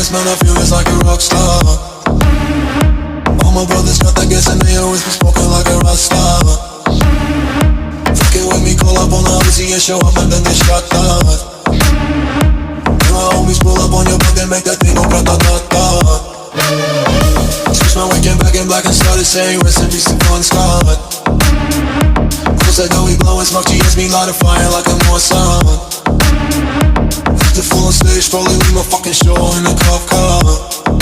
honest, man, I feel it's like a rock star. All my brothers got that gas and they always been smoking like a rock star. Fucking with me, call up on the Uzi and show up and then they shot that. And my homies pull up on your block and make that thing go grata-ta-ta. Switch my weekend back in black and started saying rest in peace to Bon Scott. Close that door, we blowin' smoke, GS me light a fire like a Mossad. The full on stage, probably leave my fucking show in a cop car.